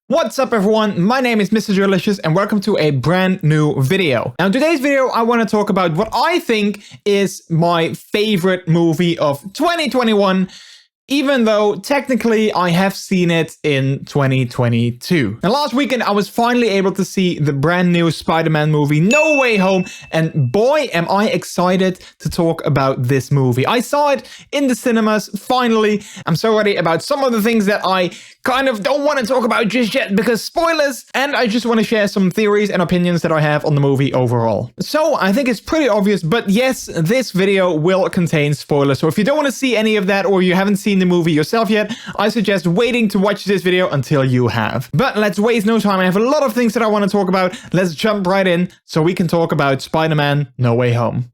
What's up everyone, my name is MrJordilicious and welcome to a brand new video. Now in today's video I want to talk about what I think is my favorite movie of 2021, even though technically I have seen it in 2022. And last weekend I was finally able to see the brand new Spider-Man movie No Way Home, and boy am I excited to talk about this movie. I saw it in the cinemas finally. I'm so ready about some of the things that I kind of don't want to talk about just yet because spoilers, and I just want to share some theories and opinions that I have on the movie overall. So I think it's pretty obvious, but yes, this video will contain spoilers. So if you don't want to see any of that or you haven't seen the movie yourself yet, I suggest waiting to watch this video until you have. But let's waste no time. I have a lot of things that I want to talk about. Let's jump right in so we can talk about Spider-Man No Way Home.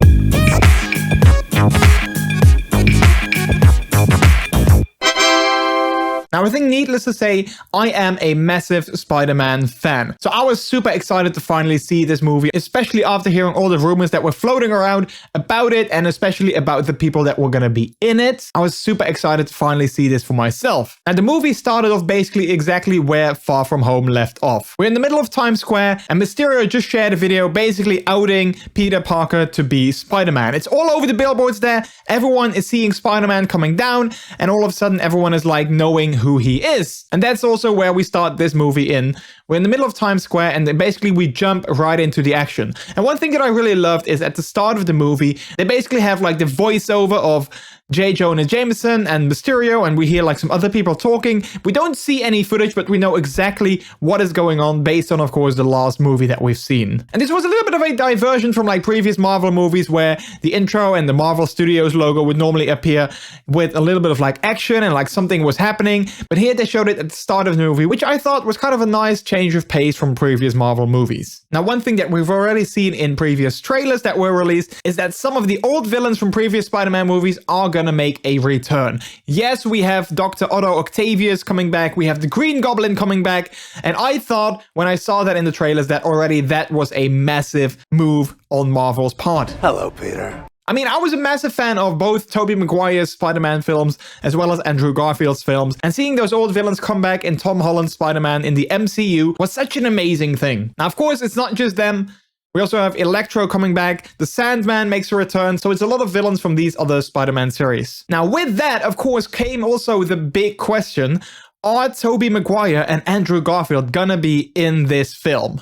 Now, I think needless to say, I am a massive Spider-Man fan. So I was super excited to finally see this movie, especially after hearing all the rumors that were floating around about it, and especially about the people that were going to be in it. I was super excited to finally see this for myself. And the movie started off basically exactly where Far From Home left off. We're in the middle of Times Square, and Mysterio just shared a video basically outing Peter Parker to be Spider-Man. It's all over the billboards there. Everyone is seeing Spider-Man coming down, and all of a sudden everyone is like knowing who he is. And that's also where we start this movie in. We're in the middle of Times Square, and then basically we jump right into the action. And one thing that I really loved is at the start of the movie, they basically have like the voiceover of J. Jonah Jameson and Mysterio, and we hear like some other people talking. We don't see any footage, but we know exactly what is going on based on, of course, the last movie that we've seen. And this was a little bit of a diversion from like previous Marvel movies where the intro and the Marvel Studios logo would normally appear with a little bit of like action and like something was happening. But here they showed it at the start of the movie, which I thought was kind of a nice change of pace from previous Marvel movies. Now, one thing that we've already seen in previous trailers that were released is that some of the old villains from previous Spider-Man movies are gonna make a return. Yes, we have Dr. Otto Octavius coming back, we have the Green Goblin coming back, and I thought when I saw that in the trailers that already that was a massive move on Marvel's part. Hello, Peter. I mean, I was a massive fan of both Tobey Maguire's Spider-Man films as well as Andrew Garfield's films, and seeing those old villains come back in Tom Holland's Spider-Man in the MCU was such an amazing thing. Now, of course, it's not just them. We also have Electro coming back, the Sandman makes a return, so it's a lot of villains from these other Spider-Man series. Now, with that, of course, came also the big question, are Tobey Maguire and Andrew Garfield gonna be in this film?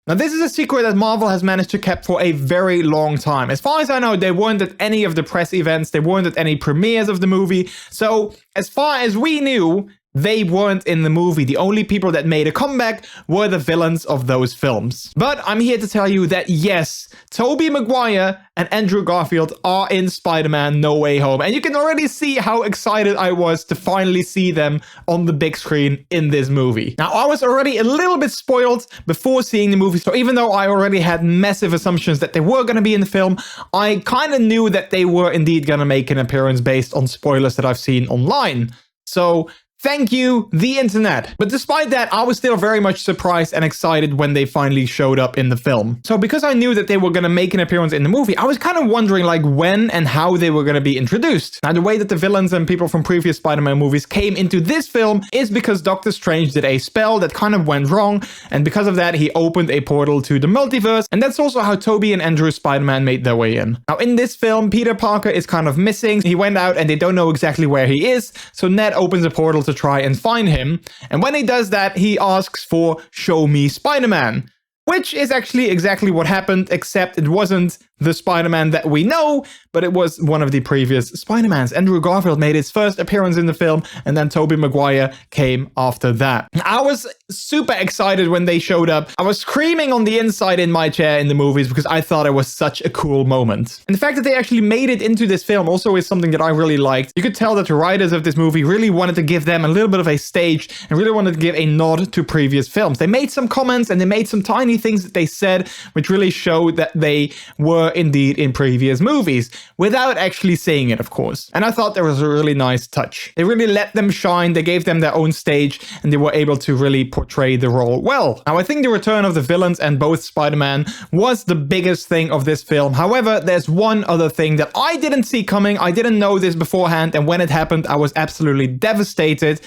Now, this is a secret that Marvel has managed to keep for a very long time. As far as I know, they weren't at any of the press events, they weren't at any premieres of the movie, so as far as we knew, they weren't in the movie. The only people that made a comeback were the villains of those films. But I'm here to tell you that yes, Tobey Maguire and Andrew Garfield are in Spider-Man No Way Home. And you can already see how excited I was to finally see them on the big screen in this movie. Now, I was already a little bit spoiled before seeing the movie. So even though I already had massive assumptions that they were going to be in the film, I kind of knew that they were indeed going to make an appearance based on spoilers that I've seen online. So thank you, the internet. But despite that, I was still very much surprised and excited when they finally showed up in the film. So because I knew that they were going to make an appearance in the movie, I was kind of wondering like when and how they were going to be introduced. Now, the way that the villains and people from previous Spider-Man movies came into this film is because Doctor Strange did a spell that kind of went wrong, and because of that, he opened a portal to the multiverse, and that's also how Tobey and Andrew Spider-Man made their way in. Now, in this film, Peter Parker is kind of missing. He went out and they don't know exactly where he is, so Ned opens a portal to try and find him, and when he does that, he asks for "Show me Spider-Man," which is actually exactly what happened, except it wasn't the Spider-Man that we know, but it was one of the previous Spider-Mans. Andrew Garfield made his first appearance in the film, and then Tobey Maguire came after that. I was super excited when they showed up. I was screaming on the inside in my chair in the movies because I thought it was such a cool moment. And the fact that they actually made it into this film also is something that I really liked. You could tell that the writers of this movie really wanted to give them a little bit of a stage and really wanted to give a nod to previous films. They made some comments and they made some tiny things that they said, which really showed that they were indeed in previous movies, without actually saying it, of course. And I thought that was a really nice touch. They really let them shine, they gave them their own stage, and they were able to really portray the role well. Now, I think the return of the villains and both Spider-Man was the biggest thing of this film. However, there's one other thing that I didn't see coming. I didn't know this beforehand, and when it happened, I was absolutely devastated.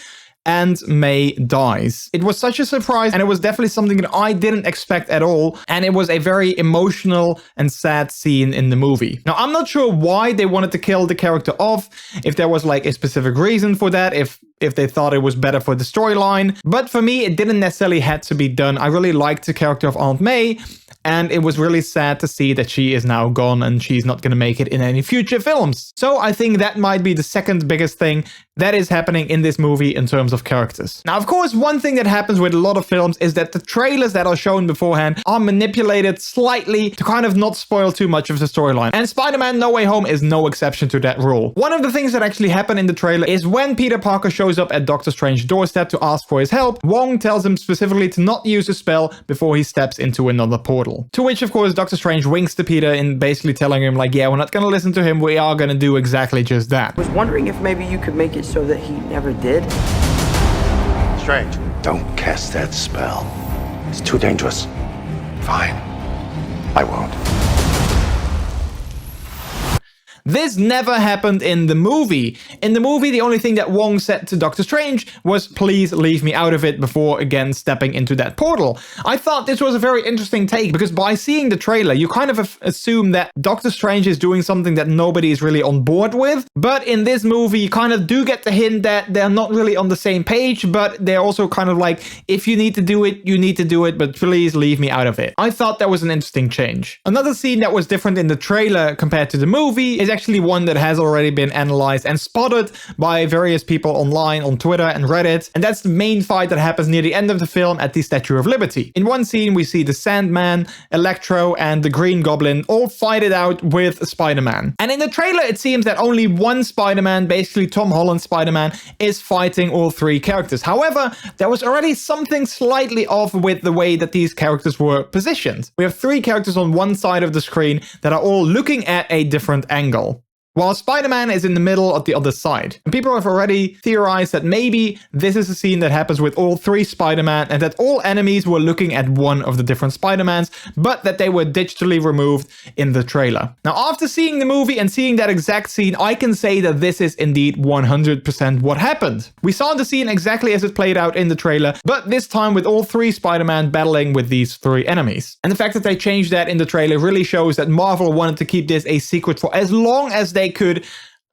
and May dies. It was such a surprise, and it was definitely something that I didn't expect at all, and it was a very emotional and sad scene in the movie. Now, I'm not sure why they wanted to kill the character off, if there was like a specific reason for that, if they thought it was better for the storyline, but for me, it didn't necessarily had to be done. I really liked the character of Aunt May, and it was really sad to see that she is now gone and she's not going to make it in any future films. So I think that might be the second biggest thing that is happening in this movie in terms of characters. Now, of course, one thing that happens with a lot of films is that the trailers that are shown beforehand are manipulated slightly to kind of not spoil too much of the storyline. And Spider-Man No Way Home is no exception to that rule. One of the things that actually happen in the trailer is when Peter Parker shows up at Doctor Strange's doorstep to ask for his help, Wong tells him specifically to not use a spell before he steps into another portal. To which, of course, Doctor Strange winks to Peter in basically telling him like, yeah, we're not going to listen to him. We are going to do exactly just that. I was wondering if maybe you could make it so that he never did. Strange. Don't cast that spell. It's too dangerous. Fine. I won't. This never happened in the movie. In the movie, the only thing that Wong said to Doctor Strange was, please leave me out of it before again stepping into that portal. I thought this was a very interesting take because by seeing the trailer, you kind of assume that Doctor Strange is doing something that nobody is really on board with. But in this movie, you kind of do get the hint that they're not really on the same page, but they're also kind of like, if you need to do it, you need to do it, but please leave me out of it. I thought that was an interesting change. Another scene that was different in the trailer compared to the movie is actually one that has already been analyzed and spotted by various people online on Twitter and Reddit, and that's the main fight that happens near the end of the film at the Statue of Liberty. In one scene, we see the Sandman, Electro, and the Green Goblin all fight it out with Spider-Man. And in the trailer, it seems that only one Spider-Man, basically Tom Holland's Spider-Man, is fighting all three characters. However, there was already something slightly off with the way that these characters were positioned. We have three characters on one side of the screen that are all looking at a different angle, while Spider-Man is in the middle of the other side. And people have already theorized that maybe this is a scene that happens with all three Spider-Man and that all enemies were looking at one of the different Spider-Mans, but that they were digitally removed in the trailer. Now, after seeing the movie and seeing that exact scene, I can say that this is indeed 100% what happened. We saw the scene exactly as it played out in the trailer, but this time with all three Spider-Man battling with these three enemies. And the fact that they changed that in the trailer really shows that Marvel wanted to keep this a secret for as long as they could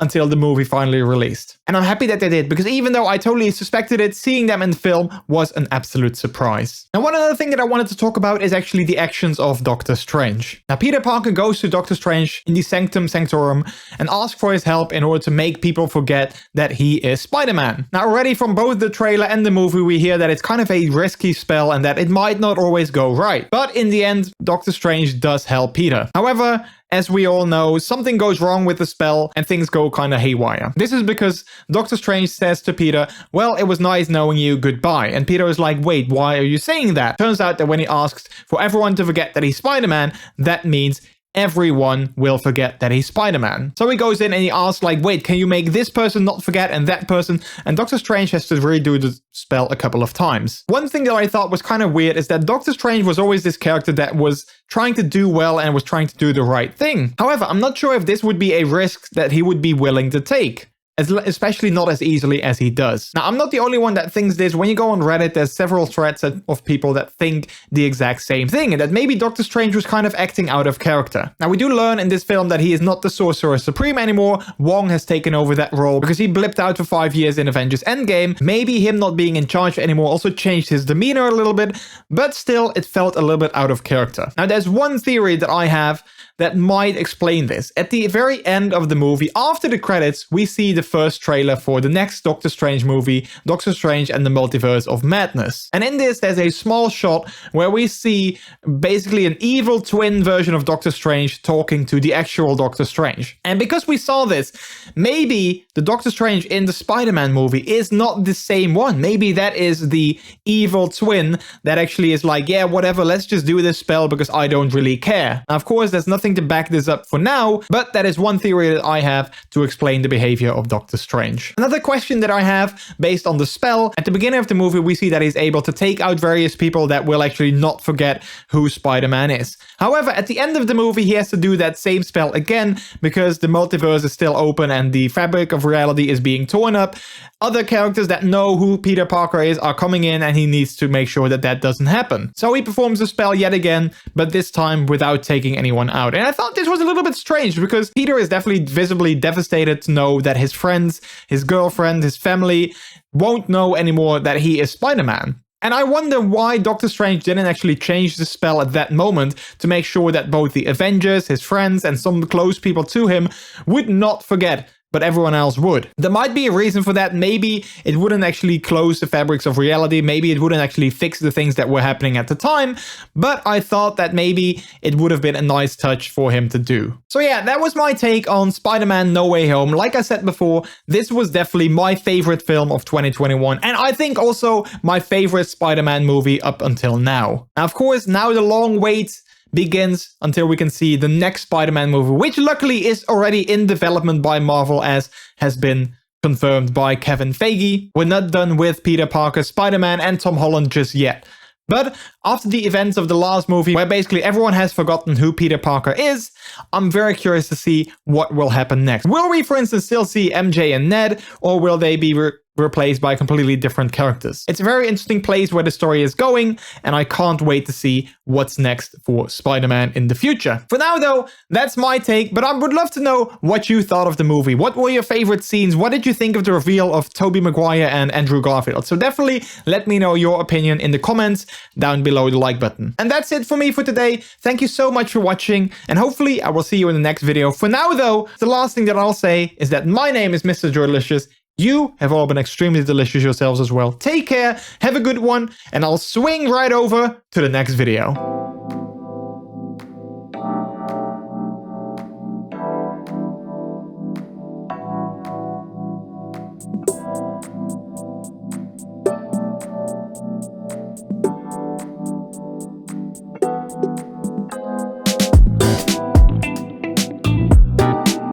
until the movie finally released. And I'm happy that they did, because even though I totally suspected it, seeing them in the film was an absolute surprise. Now, one other thing that I wanted to talk about is actually the actions of Doctor Strange. Now, Peter Parker goes to Doctor Strange in the Sanctum Sanctorum and asks for his help in order to make people forget that he is Spider-Man. Now, already from both the trailer and the movie, we hear that it's kind of a risky spell and that it might not always go right. But in the end, Doctor Strange does help Peter. However, as we all know, something goes wrong with the spell and things go kind of haywire. This is because Doctor Strange says to Peter, well, it was nice knowing you, goodbye. And Peter is like, wait, why are you saying that? Turns out that when he asks for everyone to forget that he's Spider-Man, that means everyone will forget that he's Spider-Man. So he goes in and he asks like, wait, can you make this person not forget and that person? And Doctor Strange has to redo the spell a couple of times. One thing that I thought was kind of weird is that Doctor Strange was always this character that was trying to do well and was trying to do the right thing. However, I'm not sure if this would be a risk that he would be willing to take, especially not as easily as he does. Now, I'm not the only one that thinks this. When you go on Reddit, there's several threads of people that think the exact same thing, and that maybe Doctor Strange was kind of acting out of character. Now, we do learn in this film that he is not the Sorcerer Supreme anymore. Wong has taken over that role because he blipped out for 5 years in Avengers Endgame. Maybe him not being in charge anymore also changed his demeanor a little bit, but still, it felt a little bit out of character. Now, there's one theory that I have that might explain this. At the very end of the movie, after the credits, we see the first trailer for the next Doctor Strange movie, Doctor Strange and the Multiverse of Madness. And in this, there's a small shot where we see basically an evil twin version of Doctor Strange talking to the actual Doctor Strange. And because we saw this, maybe the Doctor Strange in the Spider-Man movie is not the same one. Maybe that is the evil twin that actually is like, yeah, whatever, let's just do this spell because I don't really care. Now, of course, there's nothing nothing to back this up for now, but that is one theory that I have to explain the behavior of Doctor Strange. Another question that I have, based on the spell, at the beginning of the movie we see that he's able to take out various people that will actually not forget who Spider-Man is. However, at the end of the movie he has to do that same spell again because the multiverse is still open and the fabric of reality is being torn up. Other characters that know who Peter Parker is are coming in and he needs to make sure that that doesn't happen. So he performs the spell yet again, but this time without taking anyone out. And I thought this was a little bit strange because Peter is definitely visibly devastated to know that his friends, his girlfriend, his family won't know anymore that he is Spider-Man. And I wonder why Doctor Strange didn't actually change the spell at that moment to make sure that both the Avengers, his friends, and some close people to him would not forget, but everyone else would. There might be a reason for that. Maybe it wouldn't actually close the fabrics of reality. Maybe it wouldn't actually fix the things that were happening at the time. But I thought that maybe it would have been a nice touch for him to do. So yeah, that was my take on Spider-Man No Way Home. Like I said before, this was definitely my favorite film of 2021. And I think also my favorite Spider-Man movie up until now. Now, of course, now the long wait begins until we can see the next Spider-Man movie, which luckily is already in development by Marvel, as has been confirmed by Kevin Feige. We're not done with Peter Parker, Spider-Man and Tom Holland just yet. But after the events of the last movie, where basically everyone has forgotten who Peter Parker is, I'm very curious to see what will happen next. Will we, for instance, still see MJ and Ned, or will they be replaced by completely different characters? It's a very interesting place where the story is going, and I can't wait to see what's next for Spider-Man in the future. For now though, that's my take, but I would love to know what you thought of the movie. What were your favorite scenes? What did you think of the reveal of Tobey Maguire and Andrew Garfield? So definitely let me know your opinion in the comments down below the like button. And that's it for me for today. Thank you so much for watching, and hopefully I will see you in the next video. For now though, the last thing that I'll say is that my name is MrJordilicious. You have all been extremely delicious yourselves as well. Take care, have a good one, and I'll swing right over to the next video.